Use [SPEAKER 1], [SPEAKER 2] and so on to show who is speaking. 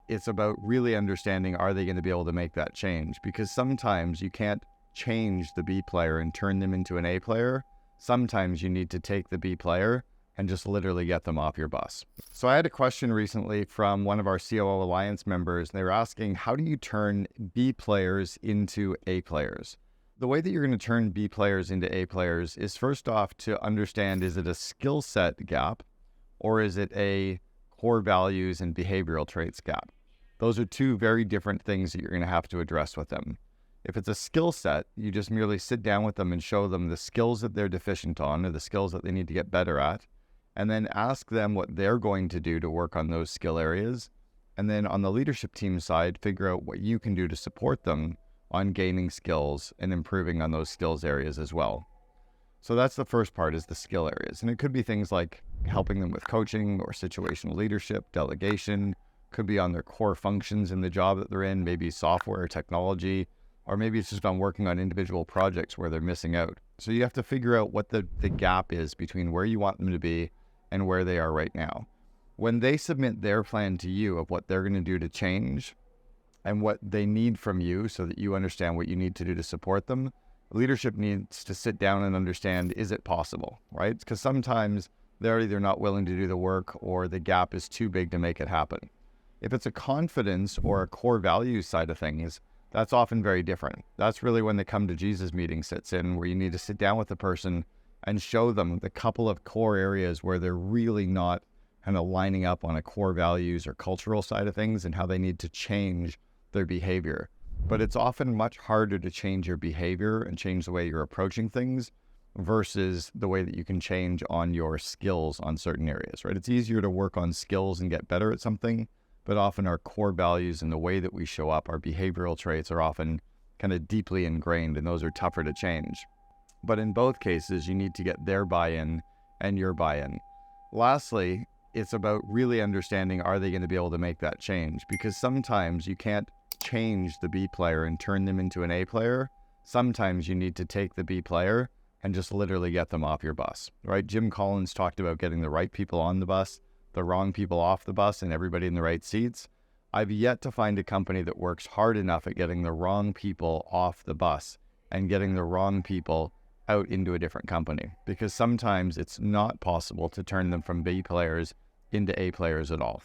[SPEAKER 1] it's about really understanding, are they going to be able to make that change? Because sometimes you can't change the B player and turn them into an A player. Sometimes you need to take the B player and just literally get them off your bus. So I had a question recently from one of our COO Alliance members, and they were asking, how do you turn B players into A players? The way that you're going to turn B players into A players is first off to understand, is it a skill set gap or is it a core values and behavioral traits gap? Those are two very different things that you're going to have to address with them. If it's a skill set, you just merely sit down with them and show them the skills that they're deficient on or the skills that they need to get better at, and then ask them what they're going to do to work on those skill areas. And then on the leadership team side, figure out what you can do to support them on gaining skills and improving on those skills areas as well. So that's the first part, is the skill areas. And it could be things like helping them with coaching or situational leadership, delegation, could be on their core functions in the job that they're in, maybe software, technology, or maybe it's just on working on individual projects where they're missing out. So you have to figure out what the gap is between where you want them to be and where they are right now. When they submit their plan to you of what they're going to do to change and what they need from you so that you understand what you need to do to support them, leadership needs to sit down and understand, is it possible, right? Because sometimes they're either not willing to do the work or the gap is too big to make it happen. If it's a confidence or a core values side of things, that's often very different. That's really when the come to Jesus meeting sits in, where you need to sit down with the person and show them the couple of core areas where they're really not kind of lining up on a core values or cultural side of things and how they need to change their behavior. But it's often much harder to change your behavior and change the way you're approaching things versus the way that you can change on your skills on certain areas, right? It's easier to work on skills and get better at something, but often our core values and the way that we show up, our behavioral traits, are often kind of deeply ingrained, and those are tougher to change. But in both cases, you need to get their buy-in and your buy-in. Lastly, it's about really understanding, are they going to be able to make that change? Because sometimes you can't change the B player and turn them into an A player. Sometimes you need to take the B player and just literally get them off your bus, right? Jim Collins talked about getting the right people on the bus, the wrong people off the bus, and everybody in the right seats. I've yet to find a company that works hard enough at getting the wrong people off the bus and getting the wrong people out into a different company, because sometimes it's not possible to turn them from B players into A players at all.